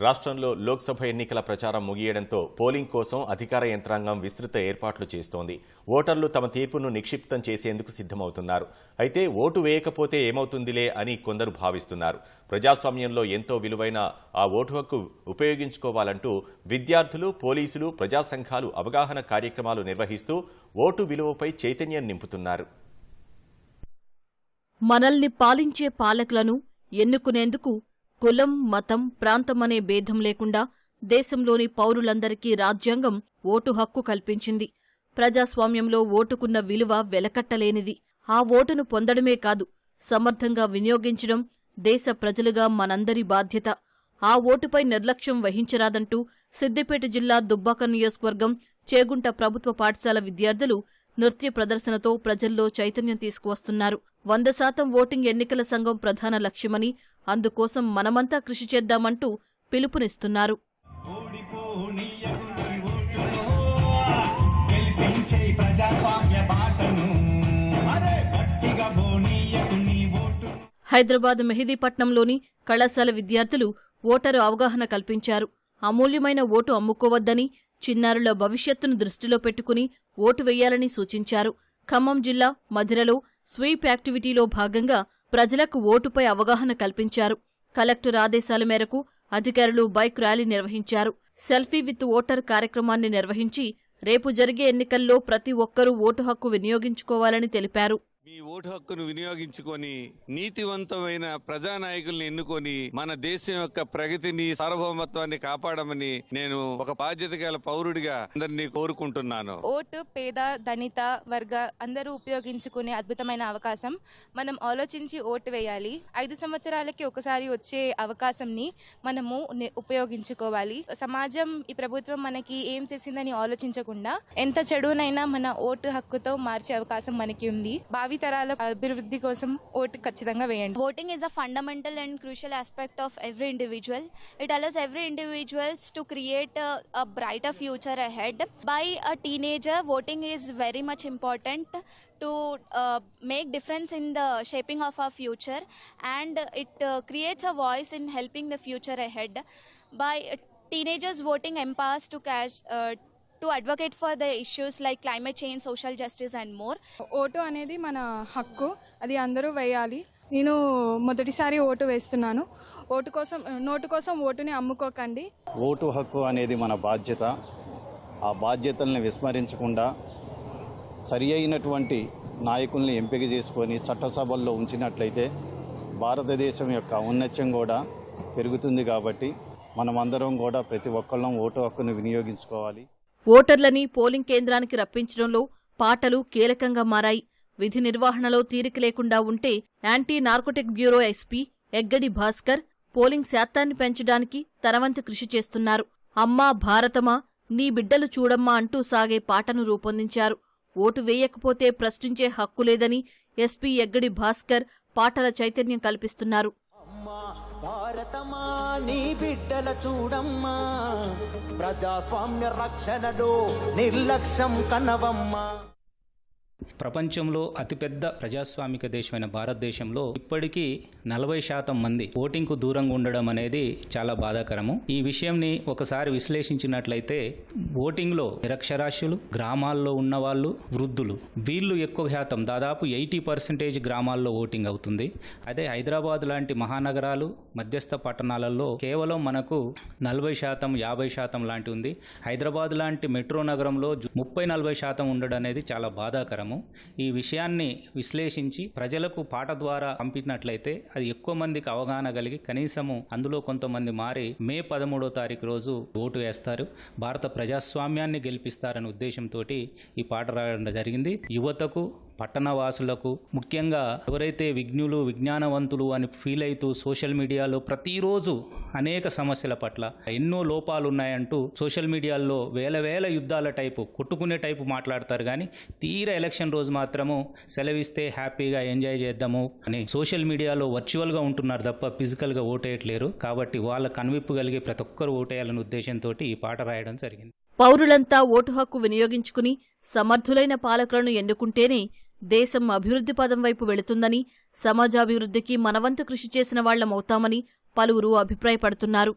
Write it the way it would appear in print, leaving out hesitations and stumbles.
రాష్ట్రంలో లోక్సభ ఎన్నికల ప్రచారం ముగియడంతో పోలింగ్ కోసం అధికార యంత్రాంగం విస్తృత ఏర్పాట్లు చేస్తోంది. ఓటర్లు తమ తీర్పును నిక్షిప్తం చేసేందుకు సిద్ధమవుతున్నారు. అయితే ఓటు వేయకపోతే ఏమవుతుందిలే అని కొందరు భావిస్తున్నారు. ప్రజాస్వామ్యంలో ఎంతో విలువైన ఆ ఓటు హక్కు ఉపయోగించుకోవాలంటూ విద్యార్థులు, పోలీసులు, ప్రజా సంఘాలు అవగాహన కార్యక్రమాలు నిర్వహిస్తూ ఓటు విలువపై చైతన్యం నింపుతున్నారు. మనల్ని పాలించే పాలకులను ఎన్నుకునేందుకు కులం, మతం, ప్రాంతమనే భేదం లేకుండా దేశంలోని పౌరులందరికీ రాజ్యాంగం ఓటు హక్కు కల్పించింది. ప్రజాస్వామ్యంలో ఓటుకున్న విలువ వెలకట్టలేనిది. ఆ ఓటును పొందడమే కాదు, సమర్థంగా వినియోగించడం దేశ ప్రజలుగా మనందరి బాధ్యత. ఆ ఓటుపై నిర్లక్ష్యం వహించరాదంటూ సిద్దిపేట జిల్లా దుబ్బాక నియోజకవర్గం చేగుంట ప్రభుత్వ పాఠశాల విద్యార్థులు నృత్య ప్రదర్శనతో ప్రజల్లో చైతన్యం తీసుకువస్తున్నారు. 100% ఓటింగ్ ఎన్నికల సంఘం ప్రధాన లక్ష్యమని, అందుకోసం మనమంతా కృషి చేద్దామంటూ పిలుపునిస్తున్నారు. హైదరాబాద్ మెహదీపట్నంలోని కళాశాల విద్యార్థులు ఓటరు అవగాహన కల్పించారు. అమూల్యమైన ఓటు అమ్ముకోవద్దని, చిన్నారుల భవిష్యత్తును దృష్టిలో పెట్టుకుని ఓటు వెయ్యాలని సూచించారు. ఖమ్మం జిల్లా మధిరలో స్వీప్ యాక్టివిటీలో భాగంగా ప్రజలకు ఓటుపై అవగాహన కల్పించారు. కలెక్టర్ ఆదేశాల మేరకు అధికారులు బైక్ ర్యాలీ నిర్వహించారు. సెల్ఫీ విత్ ఓటర్ కార్యక్రమాన్ని నిర్వహించి రేపు జరిగే ఎన్నికల్లో ప్రతి ఒక్కరూ ఓటు హక్కు వినియోగించుకోవాలని తెలిపారు. మీ ఓటు హక్కును వినియోగించుకొని నీతివంతమైన ప్రజానాయకుల్ని ఎన్నుకొని మన దేశం యొక్క ప్రగతిని, సార్వభౌమత్వాన్ని కాపాడమని నేను ఒక బాధ్యత గల పౌరుడిగా అందరినీ కోరుకుంటున్నాను. ఓటు పేద, ధనిత వర్గ అందరూ ఉపయోగించుకునే అద్భుతమైన అవకాశం. మనం ఆలోచించి ఓటు వేయాలి. 5 సంవత్సరాలకి ఒకసారి వచ్చే అవకాశంని మనము ఉపయోగించుకోవాలి. సమాజం, ఈ ప్రభుత్వం మనకి ఏం చేసిందని ఆలోచించకుండా ఎంత చెడునైనా మన ఓటు హక్కుతో మార్చే అవకాశం మనకి ఉంది. భావితరాల అభివృద్ధి కోసం ఓటు ఖచ్చితంగా వేయండి. Voting is a fundamental and crucial aspect of every individual. It allows every individuals to create a brighter future ahead. By a teenager, voting is very much important to make difference in the shaping of our future, and it creates a voice in helping the future ahead. By teenagers, voting empowers to advocate for the issues like climate change, social justice and more. Vote అనేది మన హక్కు, అది అందరూ వేయాలి. నేను మొదటిసారి vote వేస్తున్నాను. Note కోసం ఓటుని అమ్ముకోకండి. ఓటు హక్కు అనేది మన బాధ్యత. ఆ బాధ్యతల్ని విస్మరించకుండా సరి అయినటువంటి నాయకుల్ని ఎంపిక చేసుకొని చట్టసభల్లో ఉంచినట్లయితే భారతదేశం యొక్క ఔన్నత్యం కూడా పెరుగుతుంది. కాబట్టి మనమందరం కూడా ప్రతి ఒక్కళ్ళం ఓటు హక్కును వినియోగించుకోవాలి. ఓటర్లని పోలింగ్ కేంద్రానికి రప్పించడంలో పాటలు కీలకంగా మారాయి. విధి నిర్వహణలో తీరిక లేకుండా ఉంటే anti narcotic bureau SP Eggadi Bhaskar polling శాతాన్ని పెంచడానికి తనవంతు కృషి చేస్తున్నారు. అమ్మా భారతమా, నీ బిడ్డలు చూడమ్మా అంటూ సాగే పాటను రూపొందించారు. ఓటు వేయకపోతే ప్రశ్నించే హక్కు లేదని ఎస్పీ ఎగ్గడి భాస్కర్ పాటల చైతన్యం కల్పిస్తున్నారు. భారతమా, నీ బిడ్డల చూడమ్మా, ప్రజాస్వామ్య రక్షణలో నిర్లక్ష్యం కనవమ్మా. ప్రపంచంలో అతిపెద్ద ప్రజాస్వామిక దేశమైన భారతదేశంలో ఇప్పటికీ 40% మంది ఓటింగ్కు దూరంగా ఉండడం అనేది చాలా బాధాకరము. ఈ విషయంని ఒకసారి విశ్లేషించినట్లయితే ఓటింగ్లో నిరక్షరాస్యులు, గ్రామాల్లో ఉన్నవాళ్ళు, వృద్ధులు, వీళ్ళు ఎక్కువ శాతం, దాదాపు 80% గ్రామాల్లో ఓటింగ్ అవుతుంది. అదే హైదరాబాద్ లాంటి మహానగరాలు, మధ్యస్థ పట్టణాలలో కేవలం మనకు 40%, 50% లాంటి ఉంది. హైదరాబాద్ లాంటి మెట్రో నగరంలో 30-40% ఉండడం అనేది చాలా బాధాకరము. ఈ విషయాన్ని విశ్లేషించి ప్రజలకు పాట ద్వారా పంపినట్లయితే అది ఎక్కువ మందికి అవగాహన కలిగి కనీసము అందులో కొంతమంది మారి మే 13వ తారీఖు రోజు ఓటు వేస్తారు, భారత ప్రజాస్వామ్యాన్ని గెలిపిస్తారనే ఉద్దేశంతో ఈ పాట రాయడం జరిగింది. యువతకు, పట్టణవాసులకు, ముఖ్యంగా ఎవరైతే విజ్ఞులు, విజ్ఞానవంతులు అని ఫీల్ అవుతూ సోషల్ మీడియాలో ప్రతిరోజు అనేక సమస్యల పట్ల ఎన్నో లోపాలు ఉన్నాయంటూ సోషల్ మీడియాలో వేల యుద్ధాల టైపు, కొట్టుకునే టైపు మాట్లాడతారు. కానీ తీరా ఎలక్షన్ రోజు మాత్రము సెలవిస్తే హ్యాపీగా ఎంజాయ్ చేద్దాము అని సోషల్ మీడియాలో వర్చువల్గా ఉంటున్నారు తప్ప ఫిజికల్గా ఓటేయట్లేరు. కాబట్టి వాళ్ళ కనువిప్పు కలిగి ప్రతి ఒక్కరు ఓటేయాలనే ఉద్దేశంతో ఈ పాట రాయడం జరిగింది. పౌరులంతా ఓటు హక్కు వినియోగించుకుని సమర్థులైన పాలకులను ఎన్నుకుంటేనే దేశం అభివృద్ధి పదం వైపు వెళుతుందని, సమాజాభివృద్ధికి మనవంతు కృషి చేసిన వాళ్లమవుతామని పలువురు అభిప్రాయపడుతున్నారు.